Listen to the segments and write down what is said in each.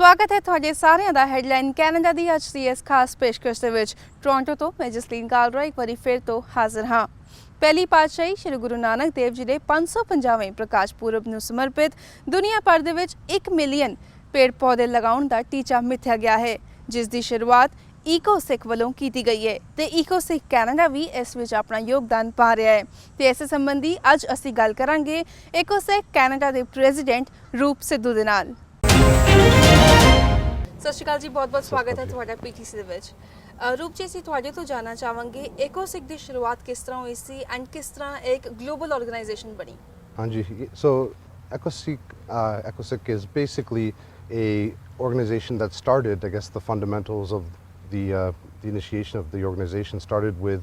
ਸਵਾਗਤ ਹੈ ਤੁਹਾਡੇ ਸਾਰਿਆਂ ਦਾ ਹੈਡਲਾਈਨ ਕੈਨੇਡਾ ਦੀ ਅੱਜ ਦੀ ਇਸ ਖਾਸ ਪੇਸ਼ਕਸ਼ ਦੇ ਵਿੱਚ। ਟੋਰਾਂਟੋ ਤੋਂ ਮੈਂ ਜਸਲੀਨ ਕਾਲਰਾ ਇੱਕ ਵਾਰੀ ਫਿਰ ਤੋਂ ਹਾਜ਼ਰ ਹਾਂ। ਪਹਿਲੀ ਪਾਤਸ਼ਾਹੀ ਸ਼੍ਰੀ ਗੁਰੂ ਨਾਨਕ ਦੇਵ ਜੀ ਦੇ 550ਵੇਂ ਪ੍ਰਕਾਸ਼ ਪੁਰਬ ਨੂੰ ਸਮਰਪਿਤ ਦੁਨੀਆ ਭਰ ਦੇ ਵਿੱਚ 1 ਮਿਲੀਅਨ ਪੇੜ ਪੌਦੇ ਲਗਾਉਣ ਦਾ ਟੀਚਾ ਮਿੱਥਿਆ ਗਿਆ ਹੈ, ਜਿਸ ਦੀ ਸ਼ੁਰੂਆਤ ਈਕੋ ਸਿੱਖ ਵੱਲੋਂ ਕੀਤੀ ਗਈ ਹੈ ਤੇ ਈਕੋ ਸਿੱਖ ਕੈਨੇਡਾ ਵੀ ਇਸ ਵਿੱਚ ਆਪਣਾ ਯੋਗਦਾਨ ਪਾ ਰਿਹਾ ਹੈ ਤੇ ਇਸ ਸੰਬੰਧੀ ਅੱਜ ਅਸੀਂ ਗੱਲ ਕਰਾਂਗੇ ਈਕੋ ਸਿੱਖ ਕੈਨੇਡਾ ਦੇ ਪ੍ਰੈਜ਼ੀਡੈਂਟ ਰੂਪ ਸਿੱਧੂ ਦੇ ਨਾਲ। ਸਤਿ ਸ਼੍ਰੀ ਅਕਾਲ ਜੀ, ਬਹੁਤ-ਬਹੁਤ ਸਵਾਗਤ ਹੈ ਤੁਹਾਡਾ ਪੀਟੀਸੀ ਦੇ ਵਿੱਚ। ਰੂਪ ਜੀ, ਅਸੀਂ ਤੁਹਾਡੇ ਤੋਂ ਜਾਣਨਾ ਚਾਹਾਂਗੇ ਈਕੋ ਸਿੱਖ ਦੀ ਸ਼ੁਰੂਆਤ ਕਿਸ ਤਰ੍ਹਾਂ ਹੋਈ ਸੀ ਐਂਡ ਕਿਸ ਤਰ੍ਹਾਂ ਇੱਕ ਗਲੋਬਲ ਆਰਗੇਨਾਈਜੇਸ਼ਨ ਬਣੀ? ਹਾਂਜੀ, so EcoSic is basically a organization that started, I guess the fundamentals of the initiation of the organization started with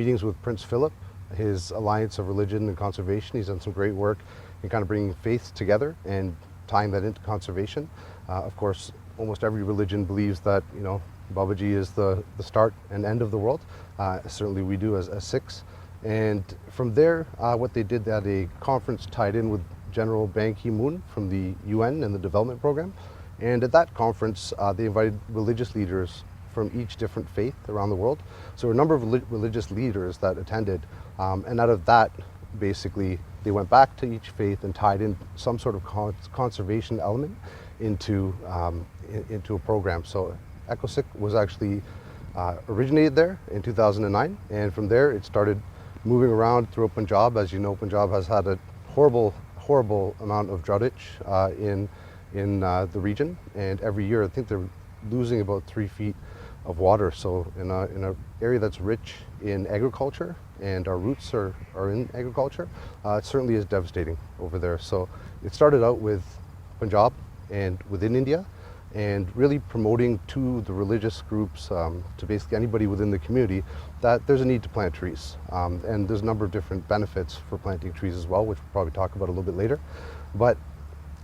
meetings with Prince Philip, his Alliance of Religion and Conservation. He's done some great work in kind of bringing faith together and tying that into conservation. Of course, almost every religion believes that, you know, Babaji is the start and end of the world. Certainly we do as Sikhs. And from there, what they did, they had a conference tied in with General Ban Ki-moon from the UN and the development program. And at that conference, they invited religious leaders from each different faith around the world. So a number of religious leaders that attended. And out of that, basically, they went back to each faith and tied in some sort of conservation element into a program. So EcoSic was actually originated there in 2009, and from there it started moving around through Punjab. As you know, Punjab has had a horrible amount of droughtage in the region, and every year I think they're losing about 3 feet of water. So in a area that's rich in agriculture, and our roots are in agriculture, it certainly is devastating over there. So it started out with Punjab and within India, and really promoting to the religious groups, to basically anybody within the community, that there's a need to plant trees. And there's a number of different benefits for planting trees as well, which we'll probably talk about a little bit later. But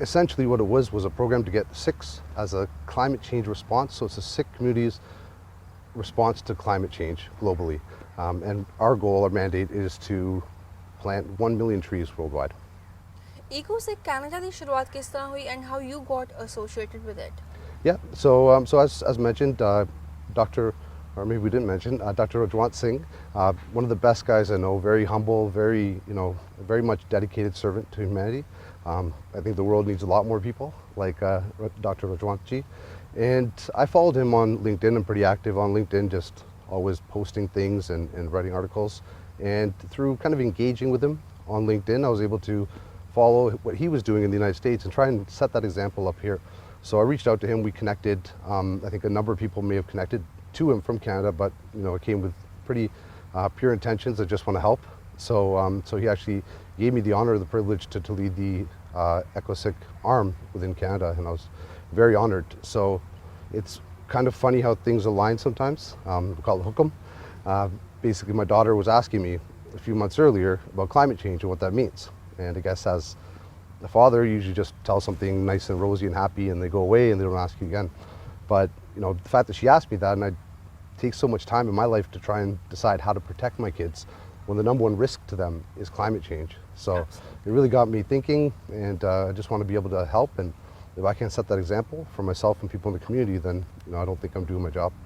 essentially what it was a program to get Sikhs as a climate change response. So it's the Sikh community's response to climate change globally. And our goal, our mandate is to plant 1 million trees worldwide. Eco Sikh Canada ਦੀ ਸ਼ੁਰੂਆਤ ਕਿਸ ਤਰ੍ਹਾਂ ਹੋਈ and how you got associated with it? Yeah, so as mentioned, Dr. or maybe we didn't mention, Dr. Rajwant Singh, one of the best guys I know, very humble, very much dedicated servant to humanity. I think the world needs a lot more people like Dr. Rajwant ji. And I followed him on LinkedIn. I'm pretty active on LinkedIn, just always posting things and writing articles. And through kind of engaging with him on LinkedIn, I was able to follow what he was doing in the United States and try and set that example up here. So I reached out to him, we connected. I think a number of people may have connected to him from Canada, but you know, it came with pretty pure intentions. I just want to help. So he actually gave me the honor, the privilege to lead the EcoSic arm within Canada, and I was very honored. So it's kind of funny how things align sometimes. We call it Hukum. Basically, my daughter was asking me a few months earlier about climate change and what that means. And I guess as the father, you usually just tell something nice and rosy and happy and they go away and they don't ask you again. But you know, the fact that she asked me that, and I take so much time in my life to try and decide how to protect my kids when the number one risk to them is climate change. So it really got me thinking, and I just want to be able to help, and if I can't set that example for myself and people in the community, then you know, I don't think I'm doing my job.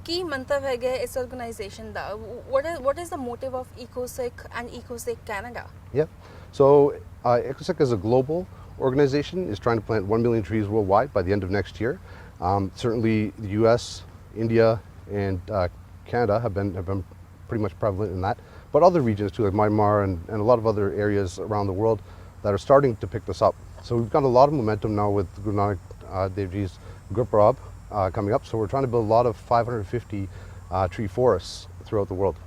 ਕੀ ਮੰਤਵ ਹੈਗਾ ਇਸ organisation the? what is the motive of EcoSic and EcoSic Canada? Yeah, so EcoSic is a global organization, is trying to plant 1 million trees worldwide by the end of next year. Certainly the US, India, and Canada have been pretty much prevalent in that, but other regions too, like Myanmar and a lot of other areas around the world that are starting to pick this up. So we've got a lot of momentum now with Guru Nanak Dev Ji's Gurpurab coming up. So we're trying to build a lot of 550 tree forests throughout the world.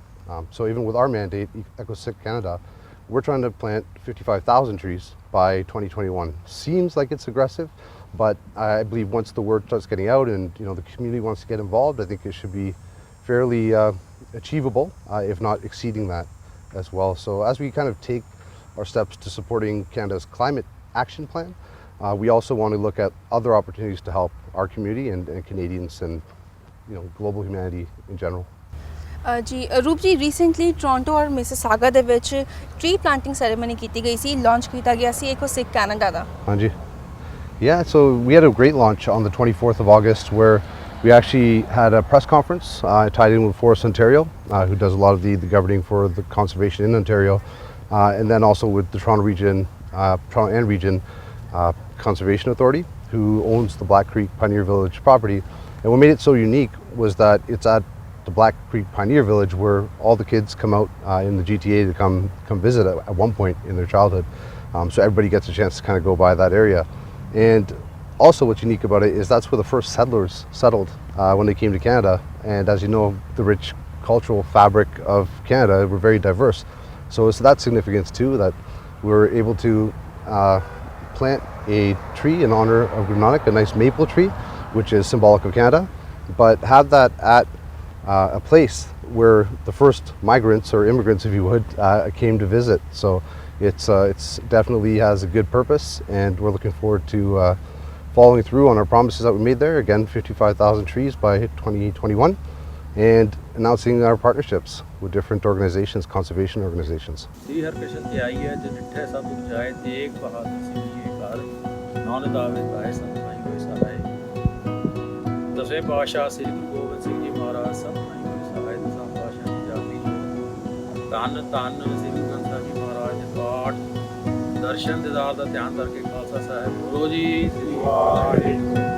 So even with our mandate, EcoSic Canada, we're trying to plant 55,000 trees by 2021. Seems like it's aggressive, but I believe once the word starts getting out and you know the community wants to get involved, I think it should be fairly achievable, if not exceeding that as well. So as we kind of take our steps to supporting Canada's climate action plan, we also want to look at other opportunities to help our community and Canadians and you know, global humanity in general. ਜੀ ਰੂਪ ਜੀ, recently Toronto ਔਰ Mississauga ਦੇ ਵਿੱਚ tree planting ceremony ਕੀਤੀ ਗਈ ਸੀ, launch ਕੀਤਾ ਗਿਆ ਸੀ EcoSic ਕੈਨੇਡਾ ਦਾ। ਹਾਂਜੀ, Yeah, so we had a great launch on the 24th of August where we actually had a press conference tied in with Forest Ontario, who does a lot of the governing for the conservation in Ontario, and then also with the Toronto and Region Conservation Authority, who owns the Black Creek Pioneer Village property. And what made it so unique was that it's at the Black Creek Pioneer Village where all the kids come out in the GTA to come visit at one point in their childhood. So everybody gets a chance to kind of go by that area. And also what's unique about it is that's where the first settlers settled when they came to Canada. And as you know, the rich cultural fabric of Canada, we're very diverse. So it's that significance too, that we're able to plant a tree in honor of Gurnanak, a nice maple tree, which is symbolic of Canada, but have that at a place where the first migrants or immigrants, if you would, came to visit. So it's definitely has a good purpose, and we're looking forward to following through on our promises that we made there. Again, 55,000 trees by 2021, and announcing our partnerships with different organizations, conservation organizations. Shri Harkrishna ते आई है जो डिठे सब जाए देख बहादुर सिंह जी घर नान दावे पाए सतनाई होए सहाय दसवें पातशाह श्री गुरु गोबिंद सिंह जी महाराज सतनाई होए सहाय दसवां पातशाह जी जाती जो धन धन श्री गुरु ग्रंथ ਸਾਹਿਬ जी महाराज ਦੇ ਪਾਠ ਦਰਸ਼ਨ ਦਿਦਾਰ ਦਾ ਧਿਆਨ ਕਰਕੇ ਖਾਲਸਾ ਸਾਹਿਬ ਗੁਰੂ ਜੀ ਸ੍ਰੀ ਵਾਹਿਗੁਰੂ।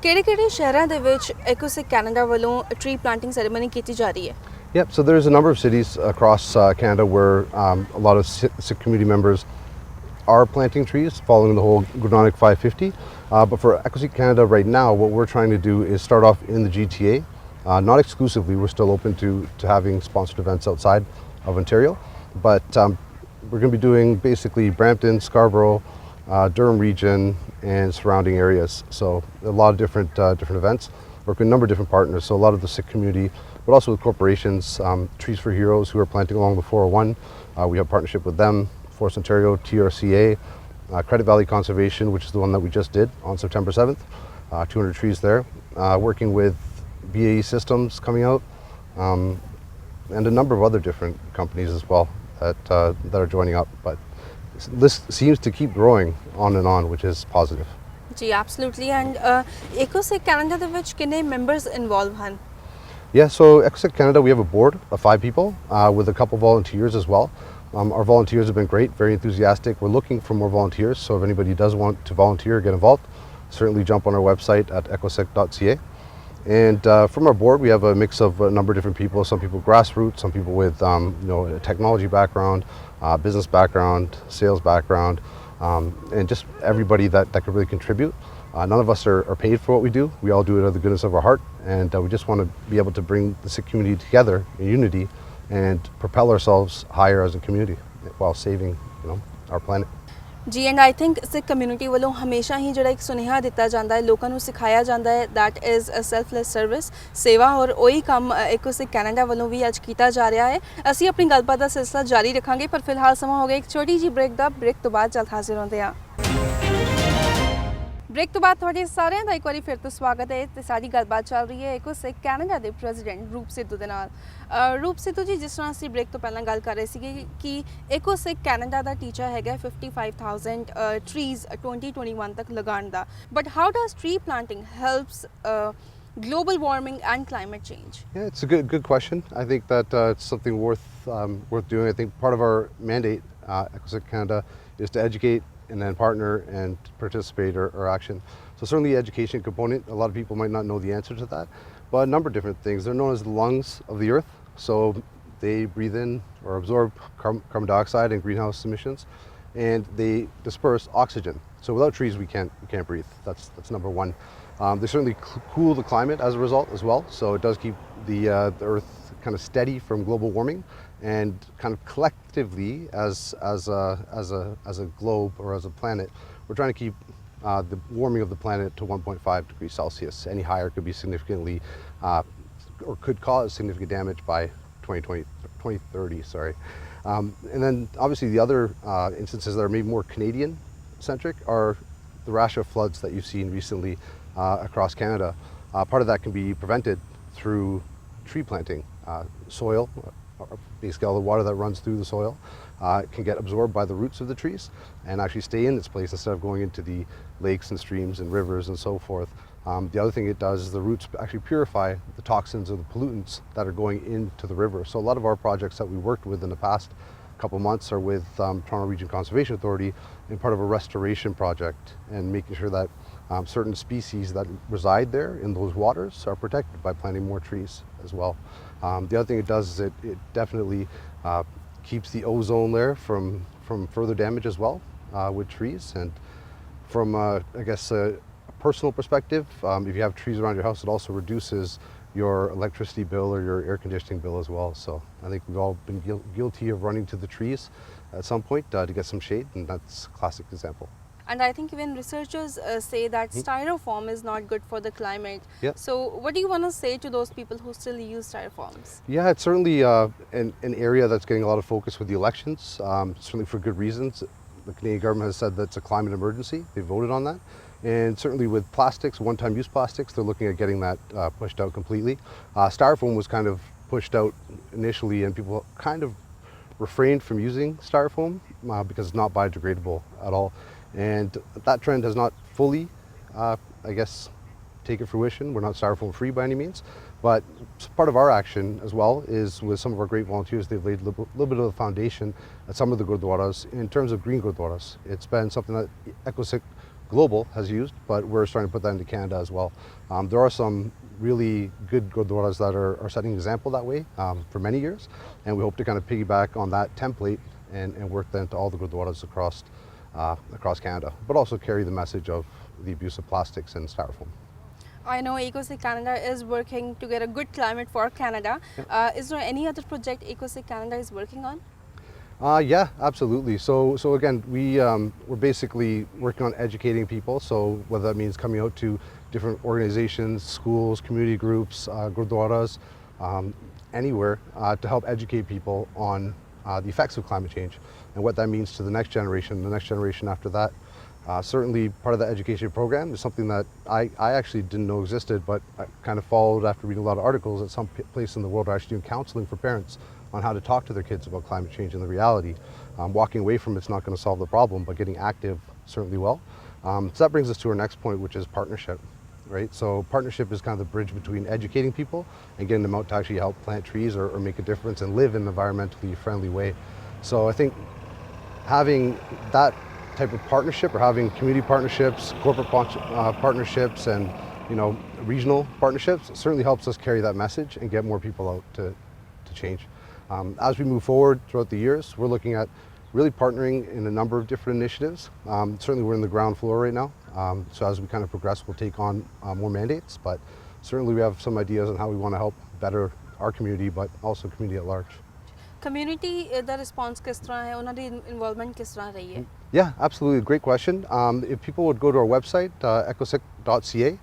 ਕਿਹੜੇ-ਕਿਹੜੇ ਸ਼ਹਿਰਾਂ ਦੇ ਵਿੱਚ ਇਕੋਸਿਕ ਕੈਨੇਡਾ ਵੱਲੋਂ ਟਰੀ ਪਲਾਂਟਿੰਗ ਸੈਰੇਮਨੀ ਕੀਤੀ ਜਾ ਰਹੀ ਹੈ? Yep, so there's a number of cities across Canada where a lot of Sikh community members are planting trees following the whole Gurnanak 550. But for EcoSeek Canada right now, what we're trying to do is start off in the GTA. Not exclusively, we're still open to having sponsored events outside of Ontario. But we're going to be doing basically Brampton, Scarborough, Durham region and surrounding areas. So a lot of different events. Work with a number of different partners. So a lot of the Sikh community, but also with corporations, Trees for Heroes, who are planting along the 401. We have a partnership with them, Forest Ontario, TRCA, Credit Valley Conservation, which is the one that we just did on September 7th. 200 trees there. Working with BAE Systems coming out, and a number of other different companies as well that are joining up. But this seems to keep growing on, which is positive. ਜੀ absolutely and ਇਕੋਸਿਕ Canada ਦੇ ਵਿੱਚ ਕਿੰਨੇ members involve ਹਨ? Yeah, so EcoSec Canada, we have a board of 5 people with a couple volunteers as well. Our volunteers have been great, very enthusiastic. We're looking for more volunteers, so if anybody does want to volunteer or get involved, certainly jump on our website at ecosec.ca. And from our board, we have a mix of a number of different people. Some people grassroots, some people with a technology background, business background, sales background, and just everybody that could really contribute. None of us are paid for what we do. We all do it out of the goodness of our heart, and we just want to be able to bring the Sikh community together in unity and propel ourselves higher as a community while saving our planet. ਜੀ and I think Sikh community ਵੱਲੋਂ ਹਮੇਸ਼ਾ ਹੀ ਜਿਹੜਾ ਇੱਕ ਸੁਨੇਹਾ ਦਿੱਤਾ ਜਾਂਦਾ ਹੈ, ਲੋਕਾਂ ਨੂੰ ਸਿਖਾਇਆ ਜਾਂਦਾ ਹੈ that is a selfless service, seva, ਔਰ ਉਹੀ ਕੰਮ ਇਕੋਸਿਕ ਕੈਨੇਡਾ ਵੱਲੋਂ ਵੀ ਅੱਜ ਕੀਤਾ ਜਾ ਰਿਹਾ ਹੈ। ਅਸੀਂ ਆਪਣੀ ਗੱਲਬਾਤ ਦਾ ਸਿਲਸਿਲਾ ਜਾਰੀ ਰੱਖਾਂਗੇ, ਪਰ ਫਿਲਹਾਲ ਸਮਾਂ ਹੋ ਗਿਆ ਇੱਕ ਛੋਟੀ ਜਿਹੀ ਬ੍ਰੇਕ ਦਾ। ਬ੍ਰੇਕ ਤੋਂ ਬਾਅਦ ਜਲਦ ਹਾਜ਼ਰ ਹੁੰਦੇ ਹਾਂ। ਬ੍ਰੇਕ ਤੋਂ ਬਾਅਦ ਤੁਹਾਡੇ ਸਾਰਿਆਂ ਦਾ ਇੱਕ ਵਾਰੀ ਫਿਰ ਤੋਂ ਸਵਾਗਤ ਹੈ ਤੇ ਸਾਡੀ ਗੱਲਬਾਤ ਚੱਲ ਰਹੀ ਹੈ ਇਕੋਸਿਕ ਕੈਨੇਡਾ ਦੇ ਪ੍ਰੈਜ਼ੀਡੈਂਟ ਰੂਪ ਸਿੱਧੂ ਦੇ ਨਾਲ। ਰੂਪ ਸਿੱਧੂ ਜੀ, ਜਿਸ ਤਰ੍ਹਾਂ ਅਸੀਂ ਬ੍ਰੇਕ ਤੋਂ ਪਹਿਲਾਂ ਗੱਲ ਕਰ ਰਹੇ ਸੀਗੇ ਕਿ ਇਕੋਸਿਕ ਕੈਨੇਡਾ ਦਾ ਟੀਚਾ ਹੈਗਾ 55,000 ਟਰੀਜ਼ 2021 ਤੱਕ ਲਗਾਉਣ ਦਾ, but how does tree planting helps global warming and climate change? Yeah, it's a good question. I think that it's something worth doing. I think part of our mandate, EcoSec Canada, is to educate and then partner and participate or action. So certainly the education component, a lot of people might not know the answer to that, but a number of different things. They're known as the lungs of the earth. So they breathe in or absorb carbon dioxide and greenhouse emissions. and they disperse oxygen. So without trees, we can't breathe. That's number one. They certainly cool the climate as a result as well. So it does keep the Earth kind of steady from global warming, and kind of collectively as a globe or as a planet, we're trying to keep the warming of the planet to 1.5 degrees Celsius. Any higher could be significantly or could cause significant damage by 2030. Sorry. And then obviously the other instances that are maybe more Canadian centric are the rash of floods that you've seen recently across Canada. Part of that can be prevented through tree planting. Soil, basically all the water that runs through the soil, can get absorbed by the roots of the trees and actually stay in its place instead of going into the lakes and streams and rivers and so forth. The other thing it does is the roots actually purify the toxins or the pollutants that are going into the river. So a lot of our projects that we worked with in the past couple months are with Toronto Region Conservation Authority in part of a restoration project, and making sure that certain species that reside there in those waters are protected by planting more trees as well. The other thing it does is it definitely keeps the ozone layer from further damage as well with trees. And from I guess a personal perspective, if you have trees around your house, it also reduces your electricity bill or your air conditioning bill as well. So I think we've all been guilty of running to the trees at some point to get some shade, and that's a classic example. And I think even researchers say that styrofoam is not good for the climate. Yeah. So what do you want to say to those people who still use styrofoams? Yeah, it's certainly an area that's getting a lot of focus with the elections, certainly for good reasons. The Canadian government has said that it's a climate emergency. They voted on that. And certainly with plastics, one-time use plastics, they're looking at getting that pushed out completely. Styrofoam was kind of pushed out initially, and people kind of refrained from using styrofoam because it's not biodegradable at all. And that trend has not fully, I guess, taken fruition. We're not styrofoam free by any means, but part of our action as well is with some of our great volunteers. They've laid a little bit of the foundation at some of the gurdwaras in terms of green gurdwaras. It's been something that EcoSik Global has used, but we're starting to put that into Canada as well. There are some really good gurdwaras that are setting an example that way for many years, and we hope to kind of piggyback on that template and work then to all the gurdwaras across Canada, but also carry the message of the abuse of plastics and styrofoam. I know EcoSik Canada is working to get a good climate for Canada. Is there any other project EcoSik Canada is working on? Yeah, absolutely. So again, we're basically working on educating people. So whether that means coming out to different organizations, schools, community groups, gurdwaras, anywhere to help educate people on the effects of climate change and what that means to the next generation after that. Certainly part of the education program is something that I actually didn't know existed, but I kind of followed after reading a lot of articles that some place in the world are actually doing counseling for parents on how to talk to their kids about climate change and the reality. Walking away from it's not going to solve the problem, but getting active certainly will. So that brings us to our next point, which is partnership, right? So partnership is kind of the bridge between educating people and getting them out to actually help plant trees or make a difference and live in an environmentally friendly way. So I think having that type of partnership, or having community partnerships, corporate partnerships, and regional partnerships certainly helps us carry that message and get more people out to change. As we move forward throughout the years, we're looking at really partnering in a number of different initiatives. Certainly we're in the ground floor right now, so as we kind of progress, we'll take on more mandates, but certainly we have some ideas on how we want to help better our community, but also community at large. Community the response किस तरह है, उन्होंने involvement किस तरह रही है? Yeah, absolutely. Great question. If people would go to our website, ecosik.ca,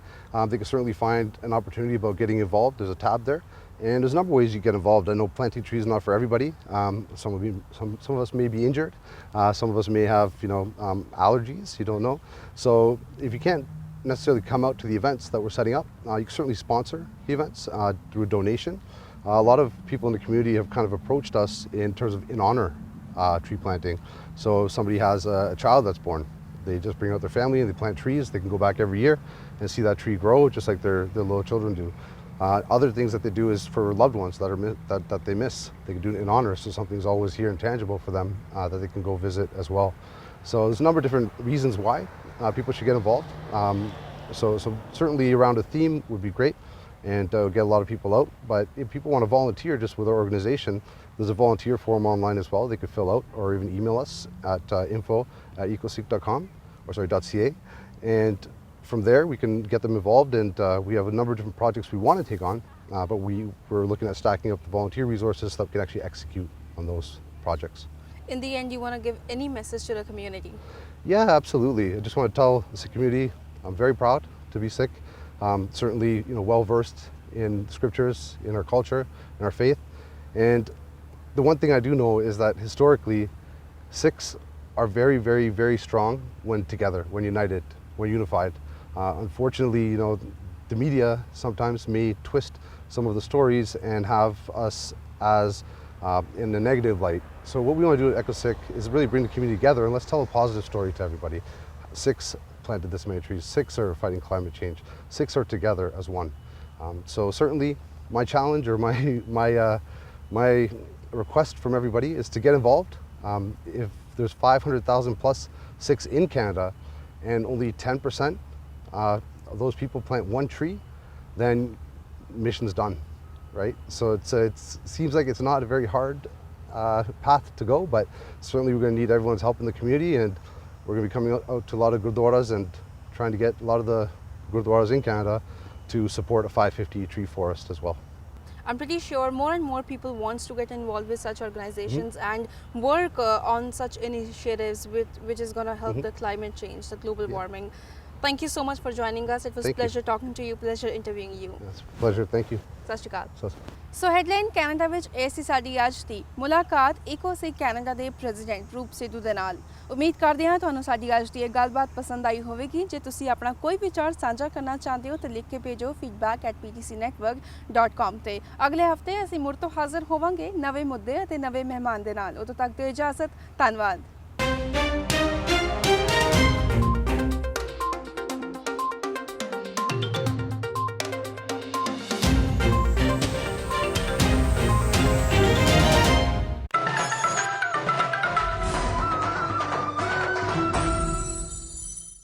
they can certainly find an opportunity about getting involved. There's a tab there. And there's a number of ways you get involved. I know planting trees is not for everybody. Some of us may be injured. Some of us may have allergies, you don't know. So if you can't necessarily come out to the events that we're setting up, you can certainly sponsor the events through a donation. A lot of people in the community have kind of approached us in terms of in honor tree planting. So if somebody has a child that's born, they just bring out their family and they plant trees. They can go back every year and see that tree grow just like their little children do. Other things that they do is for loved ones that they miss. They can do it in honor, so something's always here and tangible for them that they can go visit as well. So there's a number of different reasons why people should get involved. So certainly around a theme would be great. and get a lot of people out. But if people want to volunteer just with our organization, there's a volunteer form online as well they could fill out, or even email us at info@ecoseek.com, or sorry, .ca. And from there we can get them involved, and we have a number of different projects we want to take on, but we're looking at stacking up the volunteer resources so that we can actually execute on those projects. In the end, you want to give any message to the community? Yeah, absolutely. I just want to tell the Sikh community I'm very proud to be Sikh. Certainly, well versed in scriptures, in our culture, in our faith. And the one thing I do know is that historically, Sikhs are very, very, very strong when together, when united, when unified. Unfortunately, the media sometimes may twist some of the stories and have us as in a negative light. So what we want to do at EcoSikh is really bring the community together, and let's tell a positive story to everybody. Sikhs planted this many trees. Sikhs are fighting climate change. Sikhs are together as one. So certainly my challenge, or my request from everybody, is to get involved. If there's 500,000 plus Sikhs in Canada and only 10% of those people plant one tree, then mission's done, right? So it seems like it's not a very hard path to go, but certainly we're going to need everyone's help in the community, and we're going to be coming out to a lot of gurdwaras and trying to get a lot of the gurdwaras in Canada to support a 550 tree forest as well. I'm pretty sure more and more people wants to get involved with such organizations and work on such initiatives which is going to help the climate change, the global warming. Thank you so much for joining us. It was a pleasure talking to you, pleasure interviewing you. It's a pleasure. Thank you. ਸਤਿ ਸ਼੍ਰੀ ਅਕਾਲ। So- ਸੋ headline Canada ਵਿੱਚ ਇਹ ਸੀ ਸਾਡੀ ਅੱਜ ਦੀ ਮੁਲਾਕਾਤ EcoSikh Canada ਦੇ president ਰੂਪ ਸਿੱਧੂ ਦੇ ਨਾਲ। ਉਮੀਦ ਕਰਦੇ ਹਾਂ ਤੁਹਾਨੂੰ ਸਾਡੀ ਅੱਜ ਦੀ ਇਹ ਗੱਲਬਾਤ ਪਸੰਦ ਆਈ ਹੋਵੇਗੀ। ਜੇ ਤੁਸੀਂ ਆਪਣਾ ਕੋਈ ਵਿਚਾਰ ਸਾਂਝਾ ਕਰਨਾ ਚਾਹੁੰਦੇ ਹੋ ਤਾਂ ਲਿਖ ਕੇ ਭੇਜੋ feedback@ptcnetwork.com ਤੇ। ਅਗਲੇ ਹਫਤੇ ਅਸੀਂ ਮੁੜ ਤੋਂ ਹਾਜ਼ਰ ਹੋਵਾਂਗੇ ਨਵੇਂ ਮੁੱਦੇ ਅਤੇ ਨਵੇਂ ਮਹਿਮਾਨ ਦੇ ਨਾਲ। ਉਦੋਂ ਤੱਕ ਦਿਓ ਇਜਾਜ਼ਤ। ਧੰਨਵਾਦ।